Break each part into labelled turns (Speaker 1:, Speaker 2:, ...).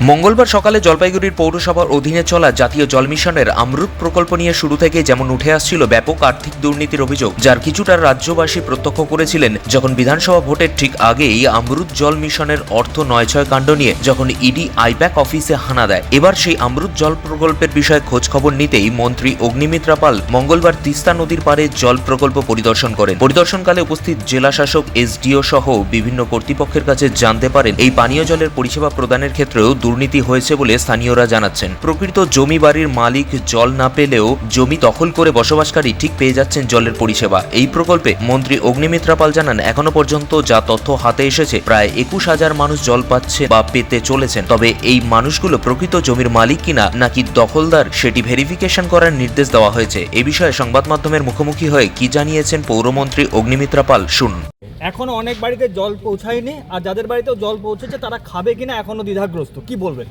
Speaker 1: মঙ্গলবার সকালে জলপাইগুড়ির পৌরসভার অধীনে চলা জাতীয় জল মিশনের অমৃত প্রকল্প নিয়ে শুরু থেকে যেমন উঠে আসছিল ব্যাপক আর্থিক দুর্নীতির অভিযোগ, যার কিছুটা রাজ্যবাসী প্রত্যক্ষ করেছিলেন যখন বিধানসভা ভোটের ঠিক আগেই অমৃত জল মিশনের অর্থ নয়ছয় কাণ্ড নিয়ে যখন ইডি আইপ্যাক অফিসে হানা দেয়। এবার সেই অমৃত জল প্রকল্পের বিষয়ে খোঁজ খবর নিতেই মন্ত্রী অগ্নিমিত্রা পাল মঙ্গলবার তিস্তা নদীর পাড়ে জল প্রকল্প পরিদর্শন করেন। পরিদর্শনকালে উপস্থিত জেলা শাসক এসডিও সহ বিভিন্ন কর্তৃপক্ষের কাছে জানতে পারেন এই পানীয় জলের পরিষেবা প্রদানের ক্ষেত্রেও দুর্নীতি হয়েছে বলে স্থানীয়রা জানাচ্ছেন। প্রকৃত জমি বাড়ির মালিক জল না পেলেও জমি দখল করে বসবাসকারী ঠিক পেয়ে যাচ্ছেন জলের পরিষেবা। এই প্রকল্পে মন্ত্রী অগ্নিমিত্রা পাল জানান, এখনো পর্যন্ত যা তথ্য হাতে এসেছে প্রায় 21,000 মানুষ জল পাচ্ছে বা পেতে চলেছেন। তবে এই মানুষগুলো প্রকৃত জমির মালিক কিনা নাকি দখলদার সেটি ভেরিফিকেশন করার নির্দেশ দেওয়া হয়েছে। এ বিষয়ে সংবাদ মাধ্যমের মুখোমুখি হয়ে কি জানিয়েছেন পৌরমন্ত্রী অগ্নিমিত্রা পাল, শুনুন।
Speaker 2: এখনো অনেক বাড়িতে জল পৌঁছায়নি, আর যাদের বাড়িতেও জল পৌঁছেছে তারা খাবে কিনা এখনো দ্বিধাগ্রস্ত। কি বলবেন?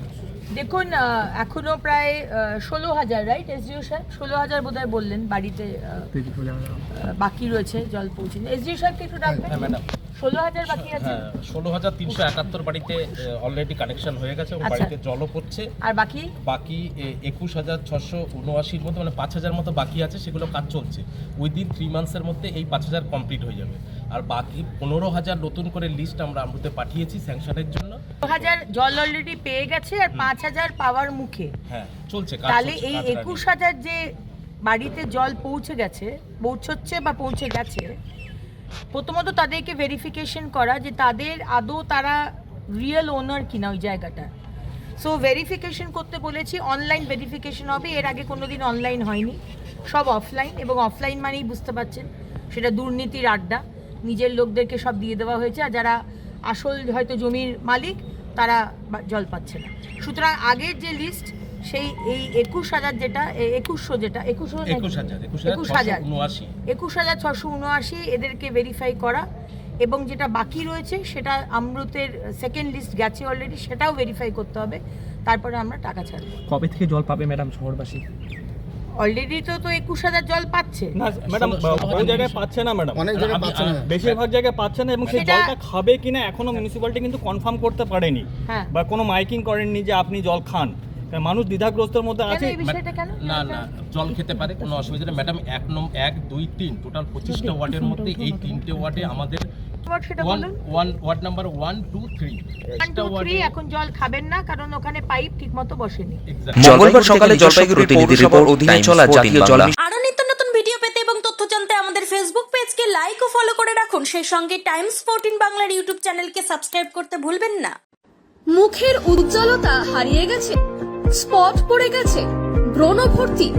Speaker 3: দেখুন, এখনো প্রায় 16,000, রাইট এসডিও সাহেব? 16,000 বোধহয় বললেন বাড়িতে বাকি রয়েছে জল পৌঁছে। এসডিও সাহেবকে একটু ডাকবেন। 16,000 বাকি আছে।
Speaker 4: 16,371 বাড়িতে অলরেডি কানেকশন হয়ে গেছে এবং বাড়িতে জলও পড়ছে।
Speaker 3: আর বাকি
Speaker 4: 21,679 মতো, মানে 5,000 মতো বাকি আছে, সেগুলো কাজ চলছে। উইদিন 3 মান্থসের মধ্যে এই 5,000 কমপ্লিট হয়ে যাবে। আর বাকি 15,000 নতুন করে লিস্ট আমরা আমরুতে পাঠিয়েছি স্যাংশনের জন্য।
Speaker 3: 16,000 জল অলরেডি পেয়ে গেছে আর 5,000 পাওয়ার মুখে।
Speaker 4: হ্যাঁ, চলছে কাজ।
Speaker 3: তাহলে এই 21,000 যে বাড়িতে জল পৌঁছচ্ছে বা পৌঁছে গেছে, প্রথমত তাদেরকে ভেরিফিকেশন করা যে তাদের আদৌ তারা রিয়েল ওনার কিনা ওই জায়গাটা। সো ভেরিফিকেশন করতে বলেছি, অনলাইন ভেরিফিকেশন হবে। এর আগে কোনোদিন অনলাইন হয়নি, সব অফলাইন, এবং অফলাইন মানেই বুঝতে পারছেন সেটা দুর্নীতির আড্ডা। নিজের লোকদেরকে সব দিয়ে দেওয়া হয়েছে, আর যারা আসল হয়তো জমির মালিক তারা জল পাচ্ছে না। সুতরাং আগের যে লিস্ট, সেই এই 21,000 যেটা 21,679 এদেরকে ভেরিফাই করা, এবং যেটা বাকি রয়েছে সেটা অমৃতের সেকেন্ড লিস্ট গেছে অলরেডি, সেটাও ভেরিফাই করতে হবে। তারপরে আমরা টাকা ছাড়বো।
Speaker 2: কবে থেকে জল পাবে ম্যাডাম শহরবাসী?
Speaker 3: অলরেডি তো 21,000 জল পাচ্ছে
Speaker 2: না ম্যাডাম, বহু জায়গায় পাচ্ছে না ম্যাডাম,
Speaker 5: অনেক জায়গায় পাচ্ছে না,
Speaker 2: বেশিরভাগ জায়গায় পাচ্ছে না, এবং সেই জলটা খাবে কিনা এখনো মিউনিসিপ্যালিটি কিন্তু কনফার্ম করতে পারেনি, বা কোনো মাইকিং করেননি যে আপনি জল খান। মানুষ দ্বিধাগ্রস্তের মধ্যে আছে।
Speaker 4: না, জল খেতে পারে, কোনো অসুবিধা নেই ম্যাডাম। 1, 2, 3 টোটাল 25টা ওয়ার্ডের মধ্যে এই 3টে ওয়ার্ডে আমাদের ওয়ার্ড নাম্বার 1, 2, 3
Speaker 3: এখন জল খাবেন না, কারণ ওখানে পাইপ ঠিকমতো বসেনি।
Speaker 1: মঙ্গলবার সকালে জলপাইগুড়ি পৌরসভার অধীনে চলা জাতীয় জল
Speaker 6: আরো নিত্য নতুন ভিডিও পেতে এবং তথ্য জানতে আমাদের ফেসবুক পেজকে লাইক ও ফলো করে রাখুন। সেই সঙ্গে টাইমস 14 বাংলার ইউটিউব চ্যানেলকে সাবস্ক্রাইব করতে ভুলবেন না।
Speaker 7: মুখের উজ্জ্বলতা হারিয়ে গেছে, স্পট পড়ে গেছে, ব্রণ ভর্তি,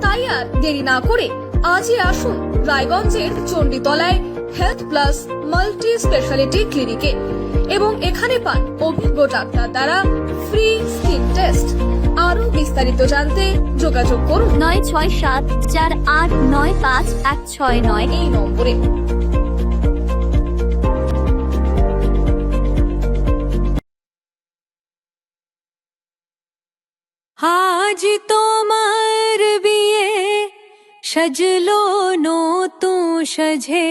Speaker 7: তাই আর দেরি না করে আজই আসুন রায়গঞ্জের চণ্ডীতলায় হেলথ প্লাস মাল্টি স্পেশালিটি ক্লিনিকে, এবং এখানে পান অভিজ্ঞ ডাক্তার দ্বারা ফ্রি স্কিন টেস্ট। আরো বিস্তারিত জানতে যোগাযোগ করুন 9674895169 এই নম্বরে।
Speaker 8: আজ তোমার বিয়ে সাজলো নতুন সাজে।